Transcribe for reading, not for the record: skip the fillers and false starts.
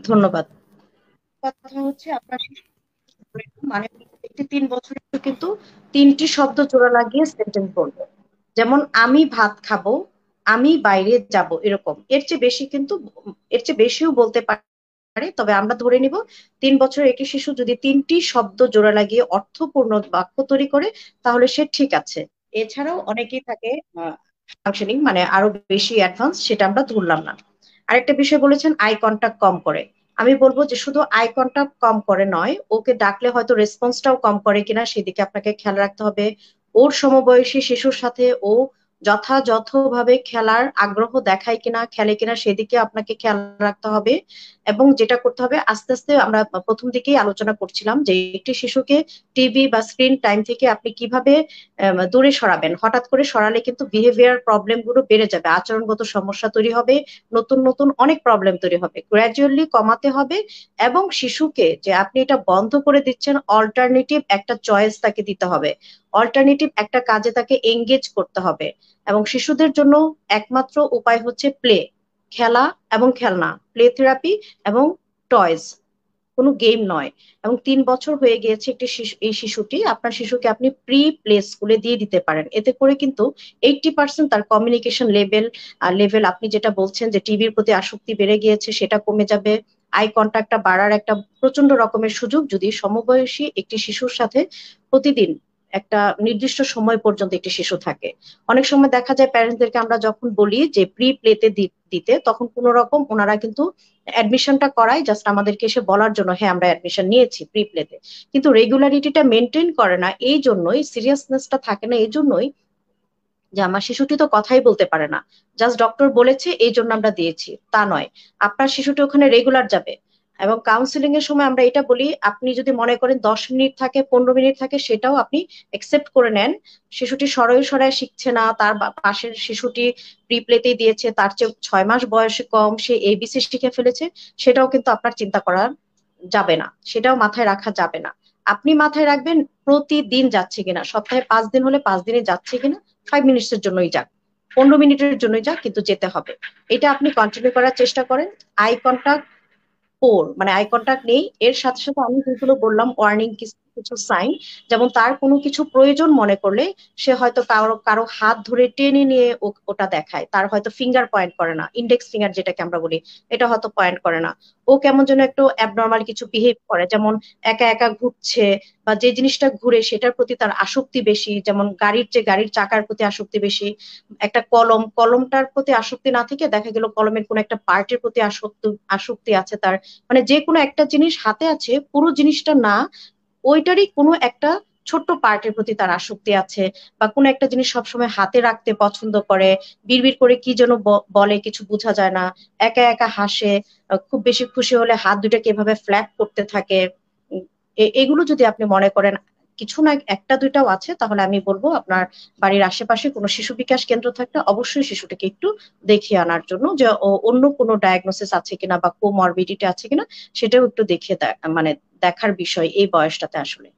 ধন্যবাদ। কথা হচ্ছে আপনার মানে একটি 3 বছরের শিশু কিন্তু 3টি শব্দ জোড়া লাগিয়ে সেন্টেন্স বলবে। যেমন আমি ভাত খাবো, আমি বাইরে যাব, এরকম। এর চেয়ে বেশিও বলতে পারে, তবে আমরা ধরে নিব 3 বছরের একটি শিশু যদি 3টি শব্দ জোড়া লাগিয়ে অর্থপূর্ণ বাক্য তৈরি করে তাহলে সে ঠিক আছে। এছাড়াও অনেকেই থাকে ফাংশনিং, মানে আরো বেশি অ্যাডভান্স, সেটা আমরা ধরলাম না। আরেকটা বিষয় বলেছেন আই কন্টাক্ট কম করে। আমি বলবো যে শুধু আই কন্টাক্ট কম করে নয়, ওকে ডাকলে হয়তো রেসপন্সটাও কম করে কিনা সেদিকে আপনাকে খেয়াল রাখতে হবে। ওর সমবয়সী শিশুর সাথে ও যথাযথভাবে খেলার আগ্রহ দেখায় কিনা, খেলে কিনা, সেদিকে আপনাকে খেয়াল রাখতে হবে। এবং যেটা করতে হবে, আস্তে আস্তে আমরা প্রথম দিকেই আলোচনা করছিলাম যে একটি শিশুকে টিভি বা স্ক্রিন টাইম থেকে আপনি কিভাবে দূরে সরাবেন। হঠাৎ করে সরালে কিন্তু বিহেভিয়ার প্রবলেম গুলো বেড়ে যাবে, আচরণগত সমস্যা তৈরি হবে, নতুন নতুন অনেক প্রবলেম তৈরি হবে। গ্র্যাজুয়ালি কমাতে হবে এবং শিশুকে যে আপনি এটা বন্ধ করে দিচ্ছেন, অল্টারনেটিভ একটা চয়েস তাকে দিতে হবে, অল্টারনেটিভ একটা কাজে তাকে এঙ্গেজ করতে হবে। এবং শিশুদের জন্য একমাত্র উপায় হচ্ছে প্লে, খেলা এবং খেলনা, প্লে থেরাপি এবং টয়েস, কোনো গেম নয়। এবং 3 বছর হয়ে গিয়েছে একটি শিশু, এই শিশুটি, আপনার শিশুকে আপনি প্রি প্লে স্কুলে দিয়ে দিতে পারেন। এতে করে কিন্তু 80% তার কমিউনিকেশন লেভেল, আপনি যেটা বলছেন যে টিভির প্রতি আসক্তি বেড়ে গিয়েছে, সেটা কমে যাবে। আই কন্টাক্টটা বাড়ার একটা প্রচন্ড রকমের সুযোগ যদি সমবয়সী একটি শিশুর সাথে প্রতিদিন একটা নির্দিষ্ট সময় পর্যন্ত একটি শিশু থাকে। অনেক সময় দেখা যায় প্যারেন্টসদেরকে আমরা যখন বলি যে প্রি প্লেতে দিতে, তখন কোনো রকম ওনারা কিন্তু অ্যাডমিশনটা করায় জাস্ট আমাদেরকে এসে বলার জন্য, হ্যাঁ আমরা অ্যাডমিশন নিয়েছি প্রি প্লেতে, কিন্তু রেগুলারিটিটা মেনটেন করে না। এই জন্যই সিরিয়াসনেসটা থাকে না, এই জন্যই যে আমার শিশুটি তো কথাই বলতে পারে না, জাস্ট ডক্টর বলেছে এই জন্য আমরা দিয়েছি, তা নয়। আপনার শিশুটি ওখানে রেগুলার যাবে। এবং কাউন্সিলিং এর সময় আমরা এটা বলি, আপনি যদি মনে করেন 10 মিনিট থাকে, 15 মিনিট থাকে, সেটাও আপনি একসেপ্ট করে নেন। শিশুটি সরাই সরাই শিখছে না, তার পাশের শিশুটি প্রিপ্লেতেই দিয়েছে, তার চেয়ে 6 মাস বয়সে কম, সে এবিসি শিখে ফেলেছে, সেটাও কিন্তু আপনার চিন্তা করা যাবে না, সেটাও মাথায় রাখা যাবে না। আপনি মাথায় রাখবেন প্রতিদিন যাচ্ছে কিনা, সপ্তাহে 5 দিন হলে 5 দিনে যাচ্ছে কিনা, 5 মিনিটস এর জন্যই যাক, 15 মিনিটের জন্যই যাক, কিন্তু যেতে হবে। এটা আপনি কন্টিনিউ করার চেষ্টা করেন। আই কন্টাক্ট পোর, মানে আই কন্টাক্ট নেই, এর সাথে সাথে আমি যেগুলো বললাম ওয়ার্নিং কিছু কিছু সাইন, যেমন তার কোনো কিছু প্রয়োজন মনে করলে সে হয়তো কারো কারো হাত ধরে টেনে নিয়ে ওটা দেখায়, তার হয়তো ফিঙ্গার পয়েন্ট করে না, ইন্ডেক্স ফিঙ্গার যেটাকে আমরা বলি, এটা হয়তো পয়েন্ট করে না। ও কেমন যেন একটু অ্যাবনর্মাল কিছু বিহেভ করে, যেমন একা একা ঘুরছে, বা যে জিনিসটা ঘুরে সেটার প্রতি তার আসক্তি বেশি, যেমন গাড়ির চেয়ে গাড়ির চাকার প্রতি আসক্তি বেশি। একটা কলমটার প্রতি আসক্তি না থেকে দেখা গেল কলমের কোনো একটা পার্টের প্রতি আসক্তি আছে তার। মানে যে কোনো একটা জিনিস হাতে আছে, পুরো জিনিসটা না, ওইটারই কোনো একটা ছোট্ট পার্টের প্রতি তার আসক্তি আছে। বা কোনো একটা জিনিস সবসময় হাতে রাখতে পছন্দ করে, বিড়বিড় করে কি যেন বলে, কিছু বোঝা যায় না, একা একা হাসে, খুব বেশি খুশি হলে হাত দুটাকে এভাবে ফ্ল্যাপ করতে থাকে। উম, এগুলো যদি আপনি মনে করেন কিছু না একটা দুইটাও আছে, তাহলে আমি বলবো আপনার বাড়ির আশেপাশে কোনো শিশু বিকাশ কেন্দ্র থাকলে অবশ্যই শিশুটিকে একটু দেখিয়ে আনার জন্য, যে অন্য কোনো ডায়াগনোসিস আছে কিনা বা কোমরবিডিটি আছে কিনা, সেটাও একটু দেখিয়ে মানে দেখার বিষয় এই বয়সটাতে আসলে।